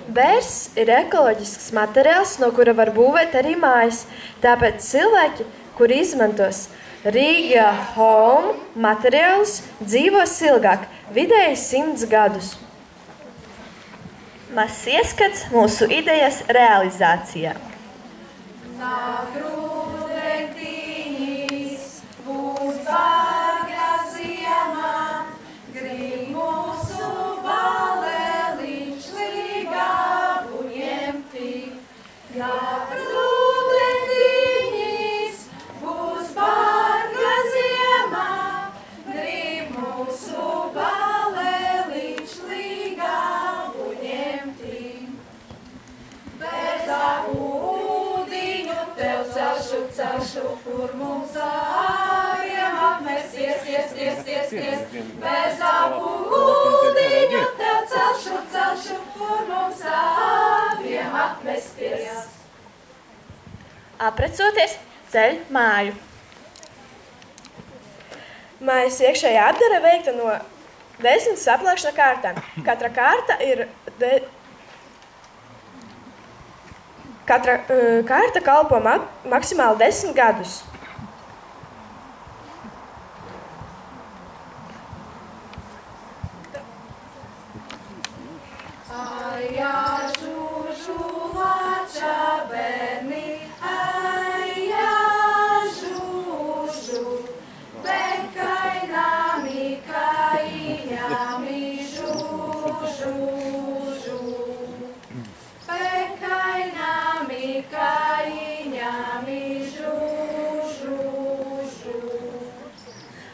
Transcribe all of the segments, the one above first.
Bērs ir ekoloģisks materiāls, no kura var būvēt arī mājas. Tāpēc cilvēki, kuri izmantos Riga Home materiālus, dzīvos ilgāk, vidēji 100 gadus. Mazs ieskats mūsu idejas realizācijā. Kur mums āriem apmesties, bez abu ūdiņu tev celšu, kur mums āriem apmesties. Aprecoties, ceļ māju. Mājas iekšējā apdare veikta no 10 saplākšana kārtām. Katra kārta kalpo maksimāli 10 gadus.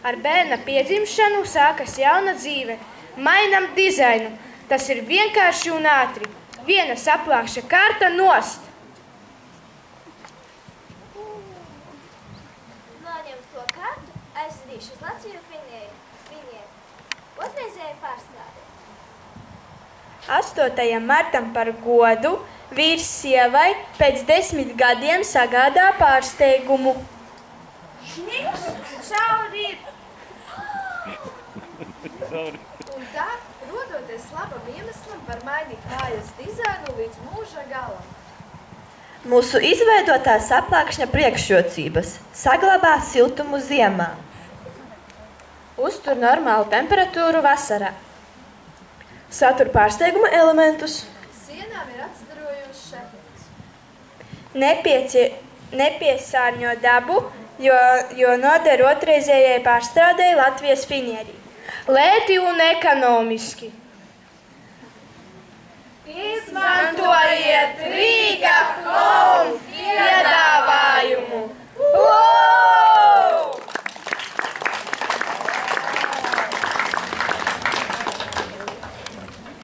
Ar bērna piedzimšanu sākas jauna dzīve. Mainam dizainu. Tas ir vienkārši un ātri. Viena saplākša kārta nost. Noņem to kārtu, aizvedīšu uz Latviju Finieru. Otrreizēji pārstrādē. 8. martam par godu vīrs sievai pēc 10 gadiem sagādā pārsteigumu. Šniks, cauri! Un tā, rodoties labam iemeslam, var mainīt mājas dizainu līdz mūža galam. Mūsu izveidotā saplākšņa priekšrocības saglabā siltumu ziemā. Uztur normālu temperatūru vasarā. Satur pārsteiguma elementus. Sienām ir atstarojošs efekts. Nepiesārņo dabu, jo noder otrreizējai pārstrādēji Latvijas Finieri. Lēti un ekonomiski. Izmantojiet